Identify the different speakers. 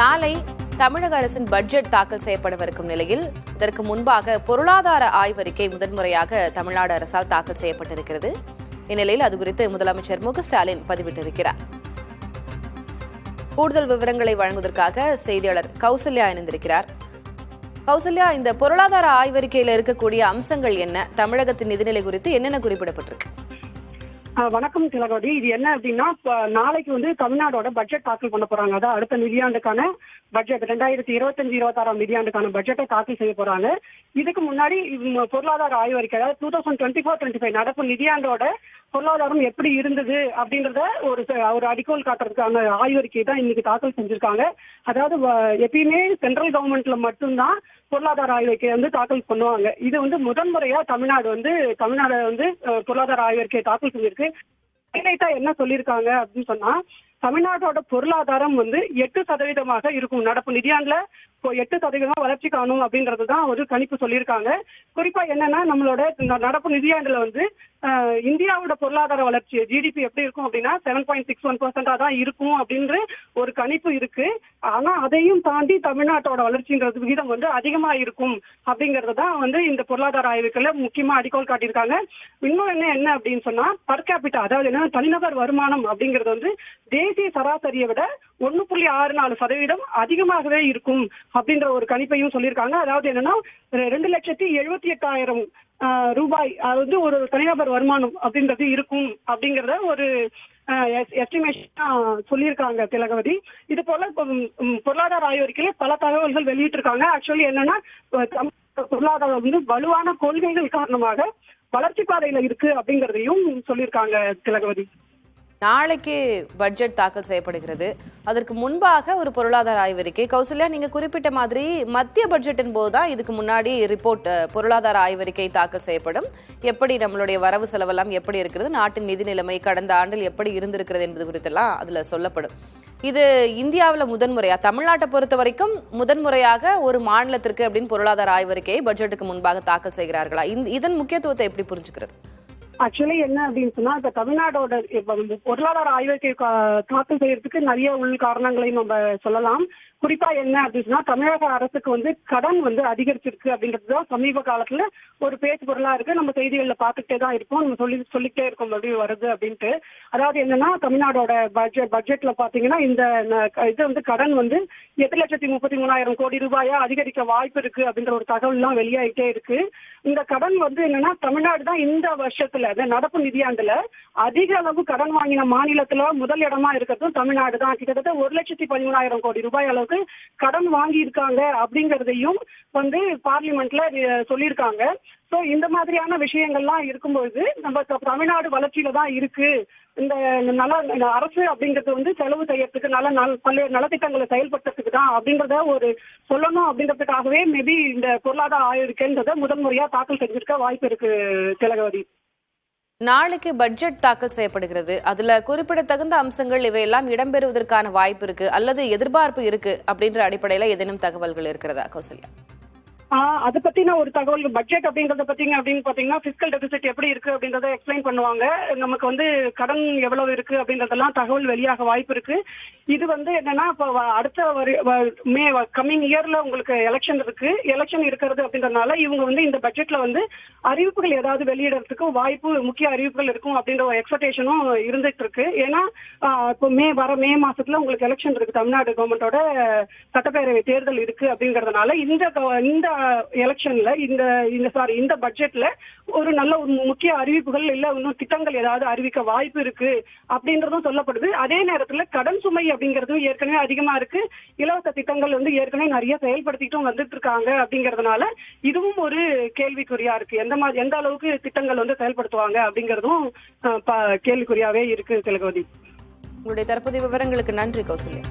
Speaker 1: நாளை தமிழக அரசின் பட்ஜெட் தாக்கல் செய்யப்படவிருக்கும் நிலையில் இதற்கு முன்பாக பொருளாதார ஆய்வறிக்கை முதன்முறையாக தமிழ்நாடு அரசால் தாக்கல் செய்யப்பட்டிருக்கிறது. இந்நிலையில் அது குறித்து முதலமைச்சர் மு.க.ஸ்டாலின் பதிவிட்டிருக்கிறார். கூடுதல் விவரங்களை வழங்குவதற்காக செய்தியாளர் கௌசல்யா இணைந்திருக்கிறார். கௌசல்யா, இந்த பொருளாதார ஆய்வறிக்கையில் இருக்கக்கூடிய அம்சங்கள் என்ன? தமிழகத்தின் நிதிநிலை குறித்து என்னென்ன குறிப்பிடப்பட்டிருக்கு?
Speaker 2: வணக்கம் திலகவதி. இது என்ன அப்படின்னா, நாளைக்கு தமிழ்நாடோட பட்ஜெட் தாக்கல் பண்ண போறாங்க. அதான் அடுத்த நிதியாண்டுக்கான பட்ஜெட் 2025-26 நிதியாண்டுக்கான பட்ஜெட்டை தாக்கல் செய்ய போறாங்க. இதுக்கு முன்னாடி பொருளாதார ஆய்வறிக்கை, அதாவது 2024-25 நடப்பு நிதியாண்டோட பொருளாதாரம் எப்படி இருந்தது அப்படின்றத ஒரு அடிக்கோல் காட்டுறதுக்கான ஆய்வறிக்கை தான் இன்னைக்கு தாக்கல் செஞ்சிருக்காங்க. அதாவது எப்பயுமே சென்ட்ரல் கவர்மெண்ட்ல மட்டும்தான் பொருளாதார ஆய்வறிக்கை தாக்கல் பண்ணுவாங்க. இது முதன்முறையா தமிழ்நாடு பொருளாதார ஆய்வறிக்கையை தாக்கல் செஞ்சிருக்கு. என்ன சொல்லியிருக்காங்க அப்படின்னு சொன்னா, தமிழ்நாட்டோட பொருளாதாரம் 8% இருக்கும். நடப்பு நிதியாண்டுல 8% வளர்ச்சி காணும் அப்படின்றதுதான் ஒரு கணிப்பு சொல்லியிருக்காங்க. குறிப்பா என்னன்னா, நம்மளோட நடப்பு நிதியாண்டுல இந்தியாவோட பொருளாதார வளர்ச்சி ஜிடிபி எப்படி இருக்கும் அப்படின்னா 7.61% தான் இருக்கும் அப்படின்ற ஒரு கணிப்பு இருக்கு. ஆனா அதையும் தாண்டி தமிழ்நாட்டோட வளர்ச்சின்றது விகிதம் அதிகமா இருக்கும் அப்படிங்கறதுதான் இந்த பொருளாதார ஆய்வுகளை முக்கியமா அடிக்கோல் காட்டியிருக்காங்க. இன்னும் என்ன அப்படின்னு சொன்னா, பர் கேபிட்டா, அதாவது என்ன, தனிநபர் வருமானம் அப்படிங்கிறது தேசிய சராசரியை விட 1.64% அதிகமாகவே இருக்கும் அப்படின்ற ஒரு கணிப்பையும் சொல்லியிருக்காங்க. அதாவது என்னன்னா, 2,78,000 ரூபாய் ஒரு தனிநபர் வருமானம் அப்படின்றது இருக்கும் அப்படிங்கறத ஒரு எஸ்டிமேஷன் சொல்லியிருக்காங்க திலகவதி. இது போல பொருளாதார ஆய்வறிக்கையில பல தகவல்கள் வெளியிட்டு இருக்காங்க. ஆக்சுவலி என்னன்னா, பொருளாதாரம் வலுவான கொள்கைகள் காரணமாக வளர்ச்சி பாதையில இருக்கு அப்படிங்கறதையும் சொல்லியிருக்காங்க திலகவதி.
Speaker 1: நாளைக்கு பட்ஜெட் தாக்கல் செய்யப்படுகிறது. அதற்கு முன்பாக ஒரு பொருளாதார ஆய்வறிக்கை, கௌசல்யா நீங்க குறிப்பிட்ட மாதிரி மத்திய பட்ஜெட்டின் போதுதான் இதுக்கு முன்னாடி ரிப்போர்ட், பொருளாதார ஆய்வறிக்கை தாக்கல் செய்யப்படும். எப்படி நம்மளுடைய வரவு செலவெல்லாம் எப்படி இருக்கிறது, நாட்டின் நிதி நிலைமை கடந்த ஆண்டில் எப்படி இருந்திருக்கிறது என்பது குறித்தெல்லாம் அதுல சொல்லப்படும். இது இந்தியாவில் முதன்முறையா, தமிழ்நாட்டை பொறுத்த வரைக்கும் முதன்முறையாக ஒரு மாநிலத்திற்கு அப்படின்னு பொருளாதார ஆய்வறிக்கையை பட்ஜெட்டுக்கு முன்பாக தாக்கல் செய்கிறார்களா? இதன் முக்கியத்துவத்தை எப்படி புரிஞ்சுக்கிறது?
Speaker 2: ஆக்சுவலி என்ன அப்படின்னு சொன்னா, இப்ப தமிழ்நாடோட பொருளாதார ஆய்வறிக்கை தாக்கல் செய்யறதுக்கு நிறைய உள் காரணங்களையும் நம்ம சொல்லலாம். குறிப்பா என்ன அப்படின்னா, தமிழக அரசுக்கு கடன் அதிகரிச்சிருக்கு அப்படின்றதுதான் சமீப காலத்துல ஒரு பேச்சு பொருளா இருக்கு. நம்ம செய்திகள்ல பாத்துக்கிட்டே தான் இருக்கோம், நம்ம சொல்லிக்கிட்டே இருக்கோம் எப்படி வருது அப்படின்ட்டு. அதாவது என்னன்னா, தமிழ்நாடோட பட்ஜெட்ல பாத்தீங்கன்னா இந்த கடன் 8,33,000 கோடி ரூபாயா அதிகரிக்க வாய்ப்பு இருக்கு அப்படின்ற ஒரு தகவல் எல்லாம் வெளியாயிட்டே இருக்கு. இந்த கடன் என்னன்னா, தமிழ்நாடு தான் இந்த வருஷத்துல நடப்பு நிதியாண்டுல அதிக அளவு கடன் வாங்கின மாநிலத்துல முதல் இடமா இருக்கிறதும் தமிழ்நாடு தான். கிட்டத்தட்ட 1,13,000 கோடி ரூபாய் அளவுக்கு கடன் வாங்கி இருக்காங்க அப்படிங்கறதையும் பார்லிமெண்ட்ல சொல்லியிருக்காங்க. சோ இந்த மாதிரியான விஷயங்கள்லாம் இருக்கும்போது நம்ம தமிழ்நாடு வளர்ச்சியில தான் இருக்கு. இந்த அரசு அப்படிங்கிறது செலவு செய்யறதுக்கு பல்வேறு நலத்திட்டங்களை செயல்படுத்துறதுக்கு தான் அப்படின்றத ஒரு சொல்லணும் அப்படின்றதுக்காகவே மேபி இந்த பொருளாதார ஆய்வறிக்கைன்றத முதல் முறையா தாக்கல் செஞ்சிருக்க வாய்ப்பு இருக்கு திலகவதி.
Speaker 1: நாளைக்கு பட்ஜெட் தாக்கல் செய்யப்படுகிறது. அதுல குறிப்பிடத்தகுந்த அம்சங்கள் இவையெல்லாம் இடம்பெறுவதற்கான வாய்ப்பு இருக்கு அல்லது எதிர்பார்ப்பு இருக்கு அப்படின்ற அடிப்படையில ஏதேனும் தகவல்கள் இருக்கிறதா கௌசல்யா?
Speaker 2: அதை பத்தின ஒரு தகவல், பட்ஜெட் அப்படிங்கறத அப்படின்னு பாத்தீங்கன்னா, பிஸ்கல் டெபிசிட் எப்படி இருக்கு அப்படின்றத எக்ஸ்பிளைன் பண்ணுவாங்க. நமக்கு கடன் எவ்வளவு இருக்கு அப்படின்றதெல்லாம் தகவல் வெளியாக வாய்ப்பு இருக்கு. இது என்னன்னா, இப்ப அடுத்த கம்மிங் இயர்ல உங்களுக்கு எலெக்ஷன் இருக்கு. எலெக்ஷன் இருக்கிறது அப்படின்றதுனால இவங்க இந்த பட்ஜெட்ல அறிவிப்புகள் ஏதாவது வெளியிடறதுக்கு வாய்ப்பு, முக்கிய அறிவிப்புகள் இருக்கும் அப்படின்ற ஒரு எக்ஸ்பெக்டேஷனும் இருந்துட்டு இருக்கு. ஏன்னா இப்போ மே மாசத்துல உங்களுக்கு எலெக்ஷன் இருக்கு, தமிழ்நாடு கவர்மெண்டோட சட்டப்பேரவை தேர்தல் இருக்கு அப்படிங்கறதுனால இந்த எலெக்ஷன்ல இந்த பட்ஜெட்ல ஒரு நல்ல முக்கிய அறிவிப்புகள் இல்ல இன்னும் திட்டங்கள் ஏதாவது அறிவிக்க வாய்ப்பு இருக்கு அப்படின்றதும் சொல்லப்படுது. அதே நேரத்துல கடன் சுமை அப்படிங்கிறது ஏற்கனவே அதிகமா இருக்கு. இலவச திட்டங்கள் ஏற்கனவே நிறைய செயல்படுத்திட்டும் வந்துட்டு இருக்காங்க அப்படிங்கறதுனால இதுவும் ஒரு கேள்விக்குறியா இருக்கு. எந்த அளவுக்கு திட்டங்கள் செயல்படுத்துவாங்க அப்படிங்கறதும் கேள்விக்குறியாவே இருக்கு திலகவதி.
Speaker 1: உங்களுடைய தற்போதைய விவரங்களுக்கு நன்றி கௌசல்யா.